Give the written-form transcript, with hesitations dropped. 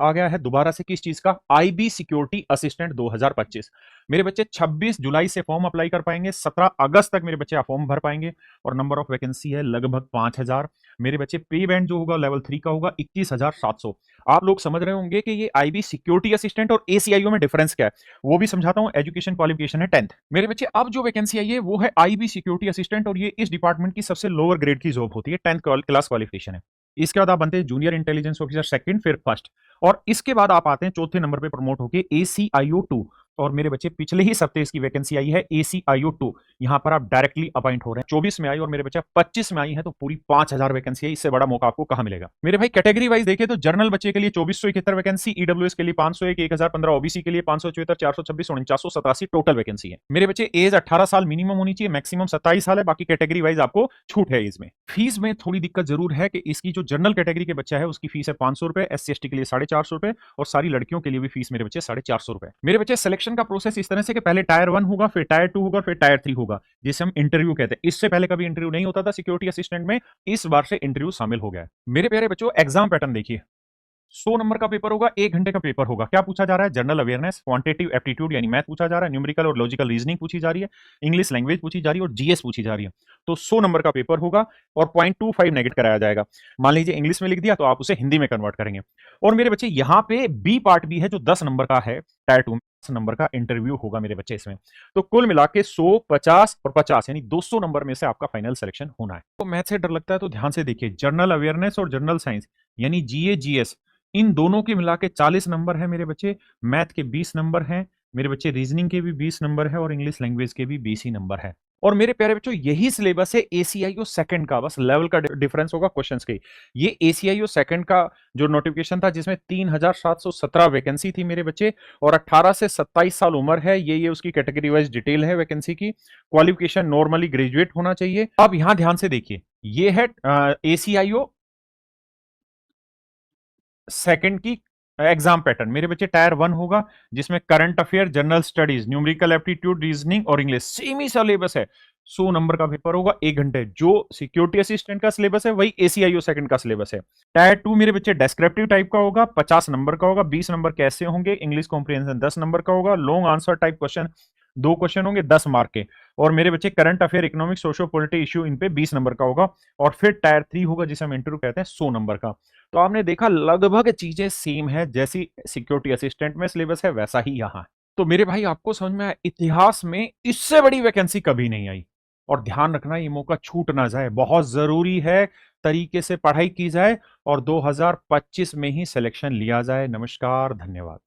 आ गया है दोबारा से किस चीज का, आईबी सिक्योरिटी असिस्टेंट 2025। मेरे बच्चे 26 जुलाई से फॉर्म अप्लाई कर पाएंगे, 17 अगस्त तक मेरे बच्चे फॉर्म भर पाएंगे और नंबर ऑफ वैकेंसी है लगभग 5000। मेरे बच्चे पे बैंड जो होगा लेवल 3 का होगा 21,700। आप लोग समझ रहे होंगे कि ये आईबी सिक्योरिटी असिस्टेंट और एसीआईओ में डिफरेंस क्या है, वो भी समझाता हूं। एजुकेशन क्वालिफिकेशन है 10th। मेरे बच्चे अब जो वैकेंसी आई है वो है आईबी सिक्योरिटी असिस्टेंट और ये इस डिपार्टमेंट की सबसे लोअर ग्रेड की जॉब होती है, 10th क्लास क्वालिफिकेशन है। इसके बाद आप बनते हैं जूनियर इंटेलिजेंस ऑफिसर सेकंड, फिर फर्स्ट, और इसके बाद आप आते हैं चौथे नंबर पे प्रमोट होके एसीआईओ 2। और मेरे बच्चे पिछले ही सप्ताह इसकी वैकेंसी आई है एसीआईओ 2, यहां पर आप डायरेक्टली अपॉइंट हो रहे हैं। 24 में आई और मेरे बच्चे 25 में आई है, तो पूरी 5000 वैकेंसी है। इससे बड़ा मौका आपको कहां मिलेगा मेरे भाई। कैटेगरी वाइज देखें तो जनरल बच्चे के लिए 2471 वैकेंसी, ईडब्ल्यूएस के लिए 501, 1015, ओबीसी के लिए 574, 426, 4987 टोटल वैकेंसी है। मेरे बच्चे एज 18 साल मिनिमम होनी चाहिए, मैक्सिमम 27 साल है, बाकी कैटेगरी वाइज आपको छूट है इसमें। फीस में थोड़ी दिक्कत जरूर है कि इसकी जो जनरल कैटेगरी के बच्चा है उसकी फीस है 500 रुपए, एससी एसटी के लिए 450 रुपए, और सारी लड़कियों के लिए भी फीस मेरे बच्चे 450 रुपए। मेरे बच्चे सिलेक्शन का प्रोसेस इस तरह से कि पहले टायर 1 होगा, फिर टायर 2 होगा, फिर टायर 3 होगा, जिसे हम इंटरव्यू कहते हैं। इससे पहले कभी इंटरव्यू नहीं होता था सिक्योरिटी असिस्टेंट में, इस बार से इंटरव्यू शामिल हो गया है। मेरे प्यारे बच्चों एग्जाम पैटर्न देखिए, 100 नंबर का पेपर होगा, 1 घंटे का पेपर होगा। क्या पूछा जा रहा है, जनरल अवेयरनेस, क्वांटिटेटिव एप्टीट्यूड यानी मैथ पूछा जा रहा है, न्यूमेरिकल और लॉजिकल रीजनिंग पूछी जा रही है, इंग्लिश लैंग्वेज पूछी जा रही है और जीएस पूछी जा रही है। तो 100 नंबर का पेपर होगा और 0.25 नेगेट कराया जाएगा। मान लीजिए इंग्लिश में लिख दिया तो आप उसे हिंदी में कन्वर्ट करेंगे। और मेरे बच्चे यहाँ पे बी पार्ट भी है जो 10 नंबर का है, टायर 2 में 10 नंबर का इंटरव्यू होगा मेरे बच्चे इसमें। तो कुल मिला के 100, 50 और 50 यानी 200 नंबर में से आपका फाइनल सिलेक्शन होना है। तो मैथ से डर लगता है तो ध्यान से देखिए, जनरल अवेयरनेस और जनरल साइंस यानी जीए जीएस, इन दोनों के मिला के 40 नंबर है मेरे बच्चे, मैथ के 20 नंबर हैं मेरे बच्चे, रीजनिंग के भी 20 नंबर है और इंग्लिश लैंग्वेज के भी 20 ही नंबर है। और मेरे प्यारे बच्चों यही सिलेबस है एसीआईओ सेकंड का, बस लेवल का डिफरेंस होगा क्वेश्चंस के। ये एसीआईओ सेकंड का जो नोटिफिकेशन था जिसमें 3717 वैकेंसी थी मेरे बच्चे, और 18 से 27 साल उम्र है, ये उसकी कैटेगरी वाइज डिटेल है वैकेंसी की। क्वालिफिकेशन नॉर्मली ग्रेजुएट होना चाहिए। अब यहां ध्यान से देखिए, ये है एसीआईओ सेकंड की एग्जाम पैटर्न। मेरे बच्चे टायर 1 होगा जिसमें current affair, general studies, numerical aptitude, reasoning और इंग्लिश, सेम ही सिलेबस है। 100 नंबर का पेपर होगा, 1 घंटे। जो सिक्योरिटी असिस्टेंट का सिलेबस है वही एसीआईओ सेकंड का सिलेबस है। टायर 2 मेरे बच्चे डेस्क्रिप्टिव टाइप का होगा, 50 नंबर का होगा, 20 नंबर कैसे होंगे, इंग्लिश कॉम्प्रिहेंशन 10 नंबर का होगा, long answer type question 2 question होंगे 10 मार्क के। और मेरे बच्चे current affair, economic, socio polity issue in पे 20 नंबर का होगा। और फिर टायर 3 होगा जिसे हम इंटरव्यू कहते हैं 100 नंबर का। तो आपने देखा लगभग चीजें सेम है, जैसी सिक्योरिटी असिस्टेंट में सिलेबस है वैसा ही यहां है। तो मेरे भाई आपको समझ में आया, इतिहास में इससे बड़ी वैकेंसी कभी नहीं आई। और ध्यान रखना ये मौका छूट ना जाए, बहुत जरूरी है तरीके से पढ़ाई की जाए और 2025 में ही सिलेक्शन लिया जाए। नमस्कार, धन्यवाद।